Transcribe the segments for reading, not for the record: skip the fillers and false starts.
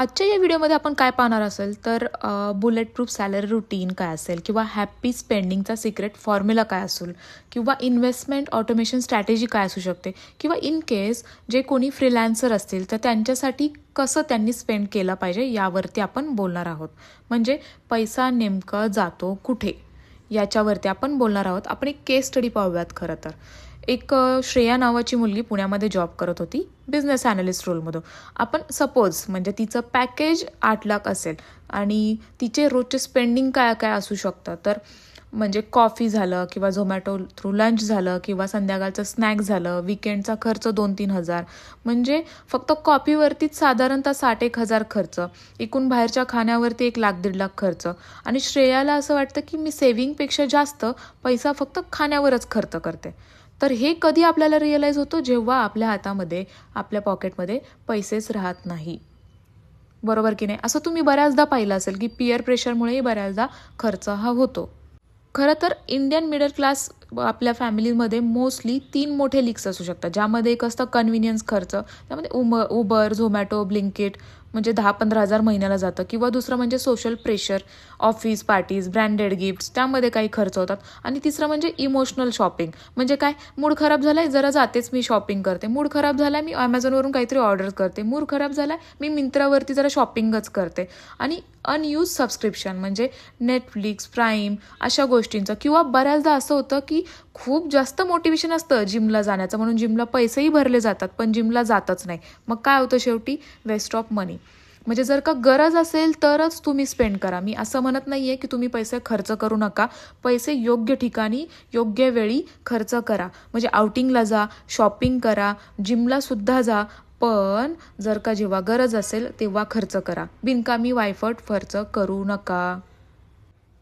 आजच्या या व्हिडिओमध्ये आपण काय पाहणार असेल तर बुलेट प्रूफ सॅलरी रुटीन काय असेल किंवा हॅपी स्पेंडिंगचा सिक्रेट फॉर्म्युला काय असेल किंवा इन्व्हेस्टमेंट ऑटोमेशन स्ट्रॅटेजी काय असू शकते किंवा इन केस जे कोणी फ्रीलॅन्सर असतील तर त्यांच्यासाठी कसं त्यांनी स्पेंड केलं पाहिजे यावरती आपण बोलणार आहोत. म्हणजे पैसा नेमका जातो कुठे याच्यावरती आपण बोलणार आहोत. आपण एक केस स्टडी पाहूयात. खरं तर एक श्रेया नावाची मुलगी पुण्यामध्ये जॉब करत होती बिझनेस ॲनालिस्ट रोलमधून. आपण सपोज म्हणजे तिचं पॅकेज 8 लाख असेल आणि तिचे रोजचे स्पेंडिंग काय काय असू शकतं. तर म्हणजे कॉफी झालं किंवा झोमॅटो थ्रू लंच झालं किंवा संध्याकाळचं स्नॅक झालं, विकेंडचा खर्च 2-3 हजार, म्हणजे फक्त कॉफीवरतीच साधारणतः 60-1 हजार खर्च, एकूण बाहेरच्या खाण्यावरती 1-1.5 लाख खर्च. आणि श्रेयाला असं वाटतं की मी सेव्हिंगपेक्षा जास्त पैसा फक्त खाण्यावरच खर्च करते. तर हे कधी आपल्याला रिअलाईज होतं जेव्हा आपल्या हातामध्ये आपल्या पॉकेटमध्ये पैसेच राहत नाही. बरोबर की नाही? असं तुम्ही बऱ्याचदा पाहिलं असेल की पियर प्रेशरमुळेही बऱ्याचदा खर्च हा होतो. खरं तर इंडियन मिडल क्लास आपल्या फॅमिलीमध्ये मोस्टली 3 मोठे लीक्स असू शकतात, ज्यामध्ये एक असतं कन्व्हिनियन्स खर्च, त्यामध्ये उबर, झोमॅटो, ब्लिंकिट, म्हणजे 10-15 हजार महिन्याला जातं. किंवा दुसरं म्हणजे social pressure, office parties, branded gifts, त्यामध्ये काही खर्च होतात. आणि तिसरं म्हणजे इमोशनल शॉपिंग, म्हणजे काय, मूड खराब झालाय जरा जातेच मी शॉपिंग करते, मूड खराब झालाय मी ॲमेझॉनवरून काहीतरी ऑर्डर करते, मूड खराब झालाय मी मिंत्रावरती जरा शॉपिंगच करते. आणि अनयूज सबस्क्रिप्शन म्हणजे नेटफ्लिक्स, प्राईम अशा गोष्टींचं. किंवा बऱ्याचदा असं होतं की खूप जास्त मोटिवेशन असतं जिमला जाण्याचं, म्हणून जिमला पैसेही भरले जातात पण जिमला जातच नाही. मग काय होतं शेवटी? वेस्ट ऑफ मनी. म्हणजे जर का गरज असेल तरच तुम्ही स्पेंड करा. मी असं म्हणत नाही आहे की तुम्ही पैसे खर्च करू नका. पैसे योग्य ठिकाणी योग्य वेळी खर्च करा. म्हणजे आउटिंगला जा, शॉपिंग करा, जिमलासुद्धा जा, पण जर का जेव्हा गरज असेल तेव्हा खर्च करा. बिनकामी वायफट खर्च करू नका.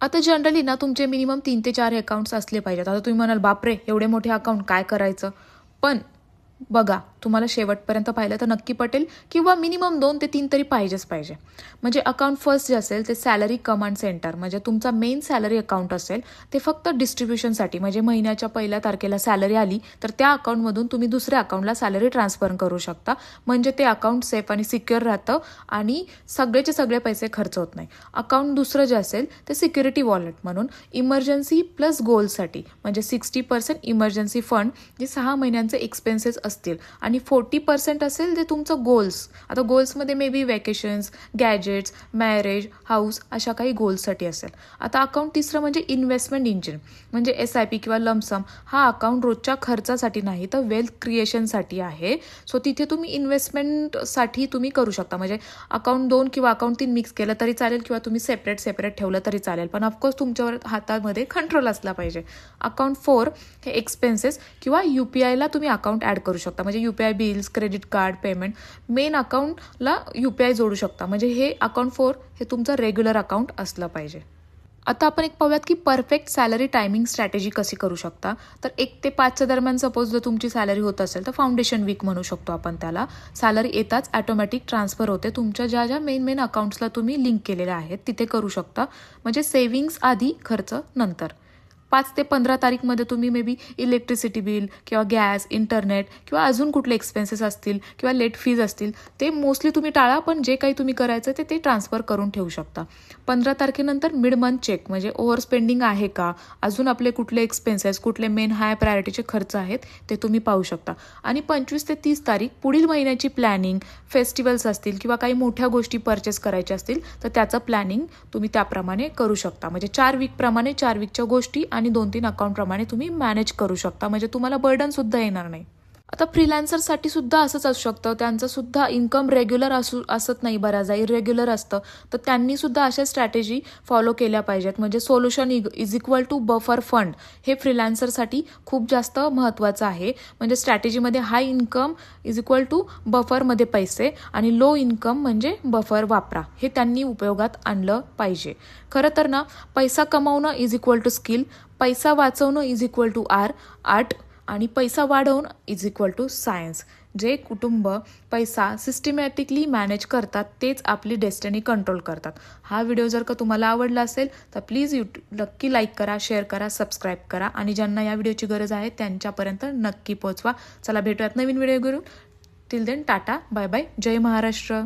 आता जनरली ना तुमचे मिनिमम 3 ते 4 अकाउंट्स असले पाहिजेत. आता तुम्ही म्हणाल बापरे एवढे मोठे अकाउंट काय करायचं, पण बघा तुम्हाला शेवटपर्यंत पाहिलं तर नक्की पटेल. किंवा मिनिमम 2 ते 3 तरी पाहिजेच पाहिजे. म्हणजे अकाउंट फर्स्ट जे असेल ते सॅलरी कमांड सेंटर, म्हणजे तुमचा मेन सॅलरी अकाउंट असेल. ते फक्त डिस्ट्रीब्युशनसाठी, म्हणजे महिन्याच्या 1 तारखेला सॅलरी आली तर त्या अकाउंटमधून तुम्ही दुसऱ्या अकाउंटला सॅलरी ट्रान्सफर करू शकता. म्हणजे ते अकाउंट सेफ आणि सिक्युअर राहतं आणि सगळेचे सगळे पैसे खर्च होत नाही. अकाउंट दुसरं जे असेल ते सिक्युरिटी वॉलेट म्हणून इमर्जन्सी प्लस गोल्ससाठी, म्हणजे 60% इमर्जन्सी फंड जे 6 महिन्यांचे एक्सपेन्सेस असतील आणि 40% असेल जे तुमचं गोल्स. आता गोल्समध्ये may be vacations, gadgets, marriage, house अशा काही गोल्ससाठी असेल. आता अकाउंट तिसरं म्हणजे इन्व्हेस्टमेंट इंजिन, म्हणजे SIP किंवा लमसम. हा अकाउंट रोजच्या खर्चासाठी नाही तर वेल्थ क्रिएशनसाठी आहे. सो तिथे तुम्ही इन्व्हेस्टमेंटसाठी तुम्ही करू शकता. म्हणजे अकाउंट 2 किंवा अकाउंट 3 मिक्स केलं तरी चालेल किंवा तुम्ही सेपरेट ठेवलं तरी चालेल, पण ऑफकोर्स तुमच्यावर हातामध्ये कंट्रोल असला पाहिजे. अकाउंट 4 हे एक्सपेन्सेस किंवा UPIला तुम्ही अकाउंट ॲड करू शकता. म्हणजे UPI bills, credit card payment, main अकाउंटला UPI जोडू शकता. म्हणजे हे अकाउंट 4 हे तुमचं रेग्युलर अकाउंट असलं पाहिजे. आता आपण एक पाहूयात की परफेक्ट सॅलरी टायमिंग स्ट्रॅटेजी कशी करू शकता. तर 1 ते 5च्या दरम्यान सपोज जर तुमची सॅलरी होत असेल तर फाउंडेशन वीक म्हणू शकतो आपण त्याला. सॅलरी येताच ॲटोमॅटिक ट्रान्सफर होते तुमच्या ज्या ज्या मेन अकाउंट्सला तुम्ही लिंक केलेल्या आहेत तिथे करू शकता. म्हणजे सेव्हिंग्स आधी, खर्च नंतर. 5 ते 15 तारीखमध्ये तुम्ही मे बी इलेक्ट्रिसिटी बिल किंवा गॅस, इंटरनेट किंवा अजून कुठले एक्सपेन्सेस असतील किंवा लेट फीज असतील ते मोस्टली तुम्ही टाळा, पण जे काही तुम्ही करायचं ते ट्रान्सफर करून ठेवू शकता. 15 तारखेनंतर मिड मंथ चेक, म्हणजे ओव्हर स्पेंडिंग आहे का, अजून आपले कुठले एक्सपेन्सेस, कुठले मेन हाय प्रायोरिटीचे खर्च आहेत ते तुम्ही पाहू शकता. आणि 25 ते 30 तारीख पुढील महिन्याची प्लॅनिंग, फेस्टिवल्स असतील किंवा काही मोठ्या गोष्टी परचेस करायच्या असतील तर त्याचं प्लॅनिंग तुम्ही त्याप्रमाणे करू शकता. म्हणजे 4 वीकप्रमाणे 4 वीकच्या गोष्टी आणि 2-3 अकाउंटप्रमाणे तुम्ही मॅनेज करू शकता. म्हणजे तुम्हाला बर्डन सुद्धा येणार नाही. आता फ्रीलॅन्सरसाठी सुद्धा असंच असू शकतं. त्यांचं सुद्धा इन्कम रेग्युलर असत नाही, बऱ्याचदा इरेग्युलर असतं. तर त्यांनी सुद्धा अशा स्ट्रॅटेजी फॉलो केल्या पाहिजेत. म्हणजे solution is equal to buffer fund हे फ्रीलॅन्सरसाठी खूप जास्त महत्त्वाचं आहे. म्हणजे स्ट्रॅटेजीमध्ये high income is equal to बफरमध्ये पैसे आणि लो इन्कम म्हणजे बफर वापरा, हे त्यांनी उपयोगात आणलं पाहिजे. खरं तर ना, पैसा कमावणं इज इक्वल टू स्किल, पैसा वाचवणं इज इक्वल टू आर्ट आणि पैसा वाढवणं इज इक्वल टू सायन्स. जे कुटुंब पैसा सिस्टमॅटिकली मॅनेज करतात तेच आपली डेस्टिनी कंट्रोल करतात. हा व्हिडिओ जर का तुम्हाला आवडला असेल तर प्लीज नक्की लाईक करा, शेअर करा, सबस्क्राईब करा आणि ज्यांना या व्हिडिओची गरज आहे त्यांच्यापर्यंत नक्की पोहोचवा. चला भेटूयात नवीन व्हिडिओ करून. Till then tata, bye bye, जय महाराष्ट्र.